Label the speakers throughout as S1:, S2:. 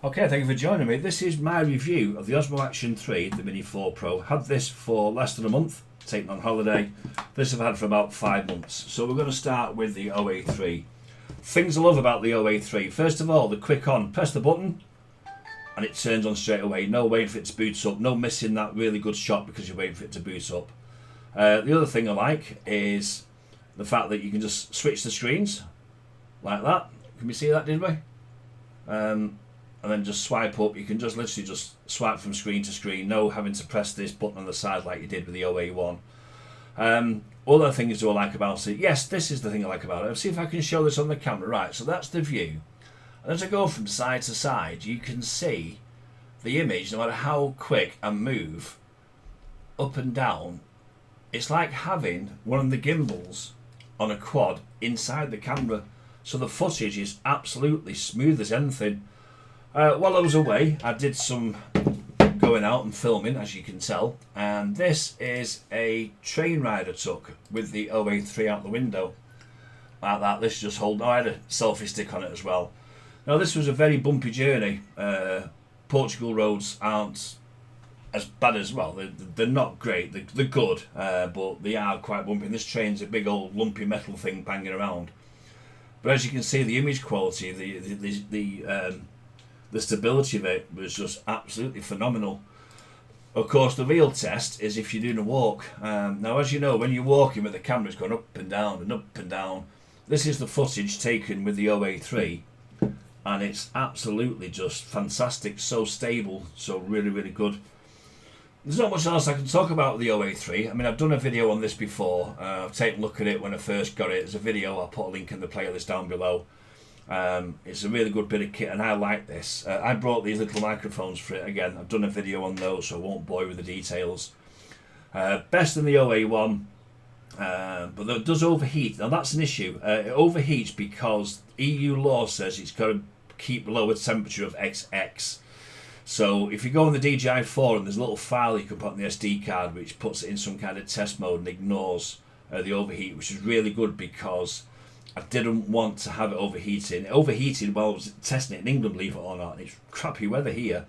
S1: Okay, thank you for joining me. This is my review of the Osmo Action 3, the Mini 4 Pro. Had this for less than a month, taken on holiday. This I've had for about 5 months. So we're going to start with the OA3. Things I love about the OA3. First of all, the quick on. Press the button and it turns on straight away. No waiting for it to boot up. No missing that really good shot because you're waiting for it to boot up. The other thing I like is the fact that you can just switch the screens like that. Can we see that, did we? And then just swipe up. You can just literally just swipe from screen to screen, no having to press this button on the side like you did with the OA1. Other things do I like about it. Yes, this is the thing I like about it. Let's see if I can show this on the camera. Right, so that's the view. And as I go from side to side, you can see the image, no matter how quick I move up and down. It's like having one of the gimbals on a quad inside the camera. So the footage is absolutely smooth as anything. While I was away, I did some going out and filming, as you can tell, and this is a train ride I took with the OA3 out the window. Like that, this just hold. I had a selfie stick on it as well. Now this was a very bumpy journey. Portugal roads aren't as bad as, well, they're not great, they're good, but they are quite bumpy. And this train's a big old lumpy metal thing banging around. But as you can see, the image quality, the stability of it was just absolutely phenomenal. Of course, the real test is if you're doing a walk. Now, as you know, when you're walking with the camera's going up and down and up and down, this is the footage taken with the OA3, and it's absolutely just fantastic, so stable, so really, really good. There's not much else I can talk about with the OA3. I mean, I've done a video on this before. I've taken a look at it when I first got it. There's a video, I'll put a link in the playlist down below. It's a really good bit of kit and I like this. I brought these little microphones for it. Again, I've done a video on those, so I won't bore you with the details. Best in the OA1, but it does overheat. Now that's an issue. It overheats because EU law says it's got to keep below a temperature of XX. So if you go on the DJI 4 and there's a little file you can put on the SD card which puts it in some kind of test mode and ignores the overheat, which is really good because I didn't want to have it overheating. It overheated while I was testing it in England, believe it or not. It's crappy weather here.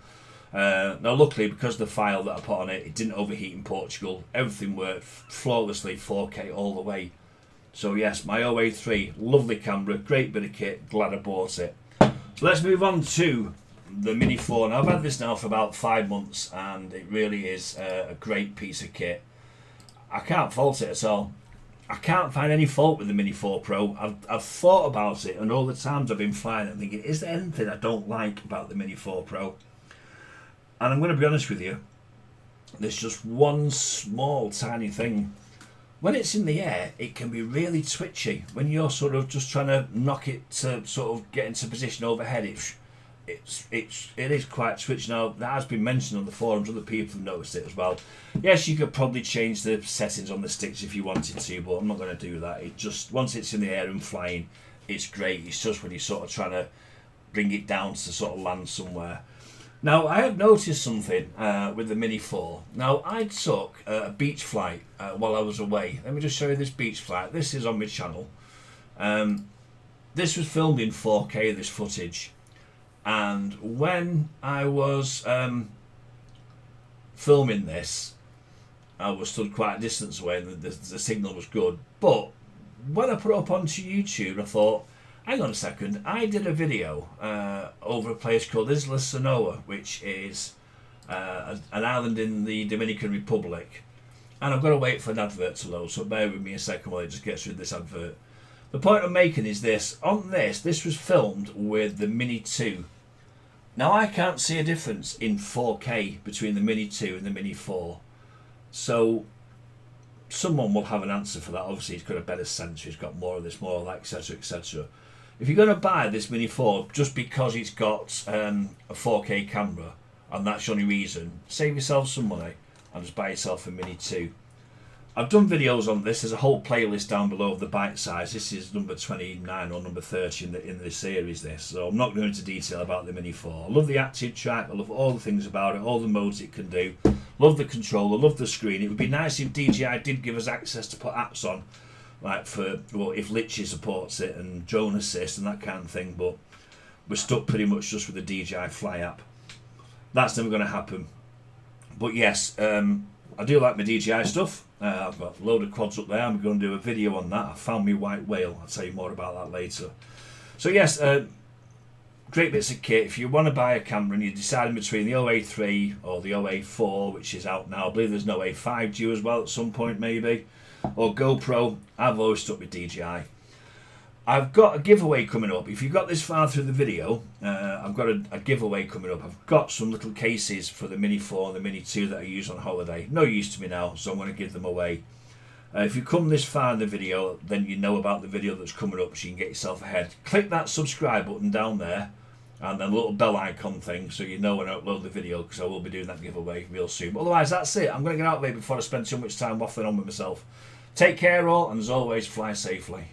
S1: Now luckily, because the file that I put on it, it didn't overheat in Portugal. Everything worked flawlessly, 4K all the way. So yes, my OA3, lovely camera, great bit of kit, glad I bought it. So let's move on to the Mini 4. Now I've had this now for about 5 months and it really is a great piece of kit. I can't fault it at all. I can't find any fault with the Mini 4 Pro. I've thought about it, and all the times I've been flying it thinking, is there anything I don't like about the Mini 4 Pro? And I'm going to be honest with you, there's just one small tiny thing. When it's in the air, it can be really twitchy. When you're sort of just trying to knock it to sort of get into position overhead, it is quite twitchy. Now that has been mentioned on the forums, other people have noticed it as well. Yes, you could probably change the settings on the sticks if you wanted to, but I'm not going to do that. It just, once it's in the air and flying, it's great. It's just when you're sort of trying to bring it down to sort of land somewhere. Now I have noticed something with the Mini 4. Now I took a beach flight while I was away. Let me just show you this beach flight. This is on my channel. This was filmed in 4K, this footage. And when I was filming this, I was stood quite a distance away and the signal was good. But when I put it up onto YouTube, I thought, hang on a second, I did a video over a place called Isla Sanoa, which is an island in the Dominican Republic. And I've got to wait for an advert to load, so bear with me a second while it just gets rid of this advert. The point I'm making is this. On this was filmed with the Mini 2. Now I can't see a difference in 4K between the Mini 2 and the Mini 4. So someone will have an answer for that. Obviously it's got a better sensor, it's got more of this, more of that, etc, etc. If you're going to buy this Mini 4 just because it's got a 4K camera and that's the only reason, save yourself some money and just buy yourself a Mini 2. I've done videos on this. There's a whole playlist down below of the bite size. This is number 29 or number 30 in the series, this. So I'm not going into detail about the Mini 4. I love the active track. I love all the things about it, all the modes it can do. Love the controller, love the screen. It would be nice if DJI did give us access to put apps on, like for, well, if Litchi supports it and drone assist and that kind of thing. But we're stuck pretty much just with the DJI Fly app. That's never going to happen. But yes, I do like my DJI stuff. I've got a load of quads up there. I'm going to do a video on that. I found me white whale. I'll tell you more about that later. So yes, great bits of kit. If you want to buy a camera and you're deciding between the OA3 or the OA4, which is out now, I believe there's no A5 due as well at some point maybe, or GoPro, I've always stuck with DJI. I've got a giveaway coming up. If you got this far through the video, I've got a giveaway coming up. I've got some little cases for the Mini 4 and the Mini 2 that I use on holiday. No use to me now, so I'm going to give them away. If you come this far in the video, then you know about the video that's coming up, so you can get yourself ahead. Click that subscribe button down there, and then the little bell icon thing, so you know when I upload the video, because I will be doing that giveaway real soon. But otherwise, that's it. I'm going to get out of here before I spend too much time waffling on with myself. Take care all, and as always, fly safely.